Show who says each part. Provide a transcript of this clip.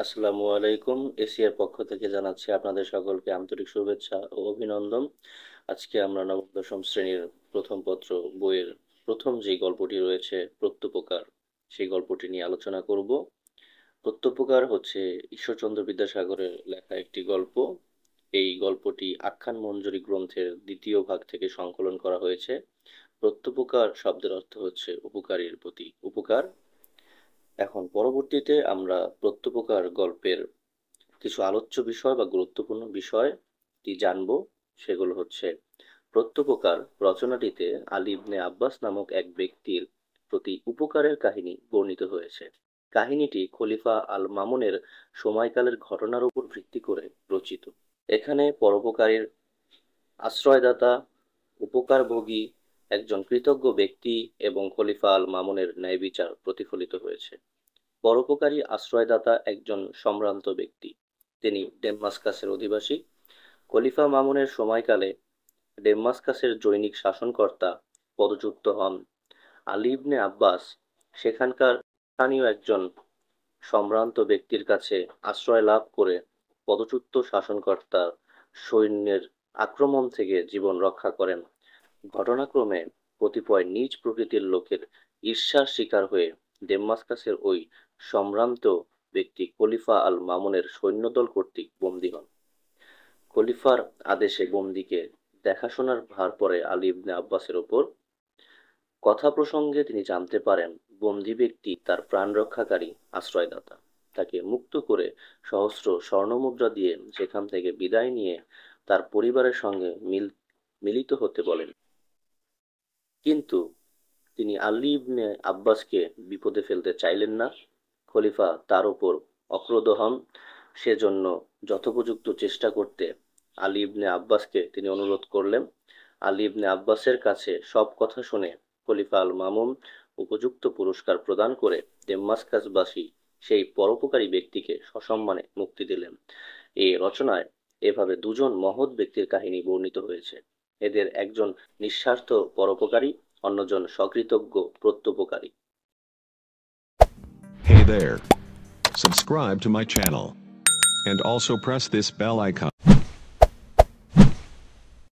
Speaker 1: আসসালামু আলাইকুম। এশিয়ার পক্ষ থেকে জানাচ্ছি আপনাদের সকলকে আন্তরিক শুভেচ্ছা ও অভিনন্দন। আজকে আমরা নবম দশম শ্রেণীর প্রথম পত্র বইয়ের প্রথম যে গল্পটি রয়েছে প্রত্যুপকার, সেই গল্পটি নিয়ে আলোচনা করব। প্রত্যুপকার হচ্ছে ঈশ্বরচন্দ্র বিদ্যাসাগরের লেখা একটি গল্প। এই গল্পটি আখ্যান মঞ্জরি গ্রন্থের দ্বিতীয় ভাগ থেকে সংকলন করা হয়েছে। প্রত্যুপকার শব্দের অর্থ হচ্ছে উপকারীর প্রতি উপকার। এখন পরবর্তীতে আমরা প্রত্যুপকার গল্পের কিছু আলোচ্য বিষয় বা গুরুত্বপূর্ণ বিষয়টি জানবো। সেগুলো হচ্ছে, প্রত্যুপকার রচনাটিতে আলী ইবনে আব্বাস নামক এক ব্যক্তির প্রতি উপকারের কাহিনী বর্ণিত হয়েছে। কাহিনীটি খলিফা আল মামুনের সময়কালের ঘটনার উপর ভিত্তি করে রচিত। এখানে পরোপকারীর আশ্রয়দাতা, উপকারভোগী, একজন কৃতজ্ঞ ব্যক্তি এবং খলিফা আল মামুনের ন্যায়বিচার প্রতিফলিত হয়েছে। পরোপকারী আশ্রয়দাতা একজন সম্ভ্রান্ত ব্যক্তি। তিনি ডেমাস্কাসের অধিবাসী। খলিফা মামুনের সময়কালে ডেমাস্কাসের জনৈক শাসনকর্তা পদচ্যুত হন। আলী ইবনে আব্বাস সেখানকার স্থানীয় একজন সম্ভ্রান্ত ব্যক্তির কাছে আশ্রয় লাভ করে পদচ্যুত শাসনকর্তার সৈন্যের আক্রমণ থেকে জীবন রক্ষা করেন। ঘটনাক্রমে কতিপয় নীচ প্রকৃতির লোকের ঈর্ষার শিকার হয়ে ডেমাস্কাসের ওই সম্ভ্রান্ত ব্যক্তি খলিফা আল মামুনের সৈন্যদল কর্তৃক বন্দী হন। খলিফার আদেশে বন্দীকে দেখাশোনার ভার পড়ে আলী ইবনে আব্বাসের ওপর। কথা প্রসঙ্গে তিনি জানতে পারেন বন্দী ব্যক্তি তার প্রাণ রক্ষাকারী আশ্রয়দাতা। তাকে মুক্ত করে সহস্র স্বর্ণমুদ্রা দিয়ে সেখান থেকে বিদায় নিয়ে তার পরিবারের সঙ্গে মিলিত হতে বলেন। কিন্তু তিনি আলী ইবনে আব্বাসকে বিপদে ফেলতে চাইলেন না। খলিফা তার উপর অক্রোধ হন। সেজন্য যথোপযুক্ত চেষ্টা করতে আলী ইবনে আব্বাসকে তিনি অনুরোধ করলেন। আলী ইবনে আব্বাসের কাছে সব কথা শুনে খলিফা আল মামুন উপযুক্ত পুরস্কার প্রদান করে ডেমাস্কাসবাসী সেই পরোপকারী ব্যক্তিকে সসম্মানে মুক্তি দিলেন। এই রচনায় এভাবে দুজন মহৎ ব্যক্তির কাহিনী বর্ণিত হয়েছে। এদের একজন নিঃস্বার্থ পরোপকারী, অন্যজন সকৃতজ্ঞ প্রত্যুপকারী।
Speaker 2: Hey there. Subscribe to my channel. And also press this bell icon.